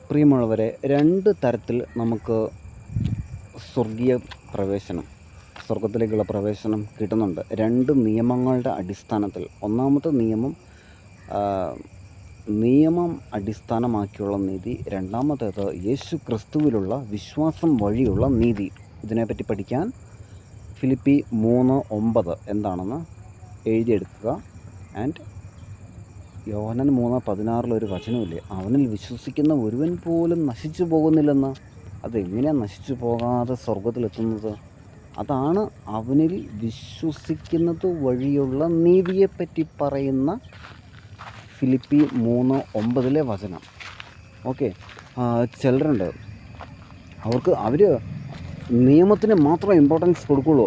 പ്രിയമുള്ളവരെ, രണ്ട് തരത്തിൽ നമുക്ക് സ്വർഗീയ പ്രവേശനം, സ്വർഗത്തിലേക്കുള്ള പ്രവേശനം കിട്ടുന്നുണ്ട്. രണ്ട് നിയമങ്ങളുടെ അടിസ്ഥാനത്തിൽ. ഒന്നാമത്തെ നിയമം അടിസ്ഥാനമാക്കിയുള്ള നീതി. രണ്ടാമത്തേത് യേശു ക്രിസ്തുവിലുള്ള വിശ്വാസം വഴിയുള്ള നീതി. ഇതിനെപ്പറ്റി പഠിക്കാൻ ഫിലിപ്പി 3:9 എന്താണെന്ന് എഴുതിയെടുക്കുക. ആൻഡ് യോഹന്നാൻ 3:16 വചനമില്ലേ, അവനിൽ വിശ്വസിക്കുന്ന ഒരുവൻ പോലും നശിച്ചു പോകുന്നില്ലെന്ന്. അതെങ്ങനെയാണ് നശിച്ചു പോകാതെ സ്വർഗത്തിലെത്തുന്നത്? അതാണ് അവനിൽ വിശ്വസിക്കുന്നത് വഴിയുള്ള നീതിയെപ്പറ്റി പറയുന്ന ഫിലിപ്പി 3:9 വചനം. ഓക്കെ, ചിലരുണ്ട്, അവർ നിയമത്തിന് മാത്രം ഇമ്പോർട്ടൻസ് കൊടുക്കുള്ളൂ.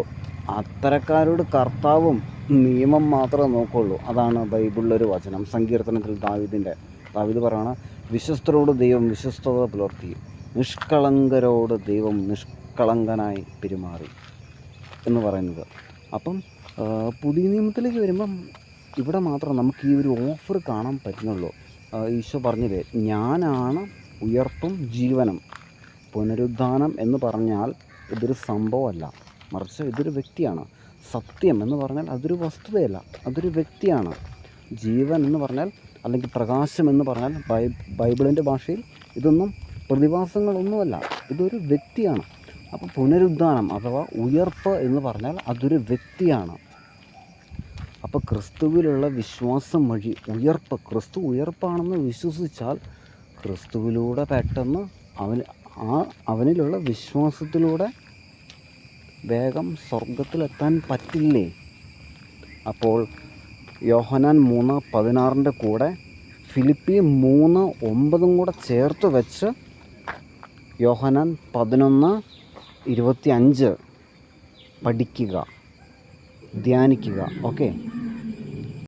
അത്തരക്കാരോട് കർത്താവും നിയമം മാത്രമേ നോക്കുള്ളൂ. അതാണ് ബൈബിളിലൊരു വചനം. സങ്കീർത്തനത്തിൽ ദാവീദ് പറയണ, വിശ്വസ്തരോട് ദൈവം വിശ്വസ്തത പുലർത്തി, നിഷ്കളങ്കരോട് ദൈവം നിഷ്കളങ്കനായി പെരുമാറി എന്ന് പറയുന്നത്. അപ്പം പുതിയ നിയമത്തിലേക്ക് വരുമ്പം ഇവിടെ മാത്രം നമുക്ക് ഈ ഒരു ഓഫർ കാണാൻ പറ്റുന്നുള്ളൂ. ഈശോ പറഞ്ഞില്ലേ, ഞാനാണ് ഉയർപ്പും ജീവനും. പുനരുദ്ധാനം എന്ന് പറഞ്ഞാൽ ഇതൊരു സംഭവമല്ല, മറിച്ച് ഇതൊരു വ്യക്തിയാണ്. സത്യം എന്ന് പറഞ്ഞാൽ അതൊരു വസ്തുതയല്ല, അതൊരു വ്യക്തിയാണ്. ജീവൻ എന്ന് പറഞ്ഞാൽ, അല്ലെങ്കിൽ പ്രകാശം എന്ന് പറഞ്ഞാൽ ബൈബിളിൻ്റെ ഭാഷയിൽ ഇതൊന്നും പ്രതിഭാസങ്ങളൊന്നുമല്ല, ഇതൊരു വ്യക്തിയാണ്. അപ്പോൾ പുനരുദ്ധാനം അഥവാ ഉയർപ്പ് എന്ന് പറഞ്ഞാൽ അതൊരു വ്യക്തിയാണ്. അപ്പോൾ ക്രിസ്തുവിലുള്ള വിശ്വാസം വഴി ഉയർപ്പ്, ക്രിസ്തു ഉയർപ്പാണെന്ന് വിശ്വസിച്ചാൽ ക്രിസ്തുവിലൂടെ പെട്ടെന്ന് അവനിലുള്ള വിശ്വാസത്തിലൂടെ വേഗം സ്വർഗത്തിലെത്താൻ പറ്റില്ലേ? അപ്പോൾ യോഹന്നാൻ 3:16 കൂടെ ഫിലിപ്പി 3:9 കൂടെ ചേർത്ത് വെച്ച് യോഹന്നാൻ 11:25 പഠിക്കുക, ധ്യാനിക്കുക. ഓക്കെ.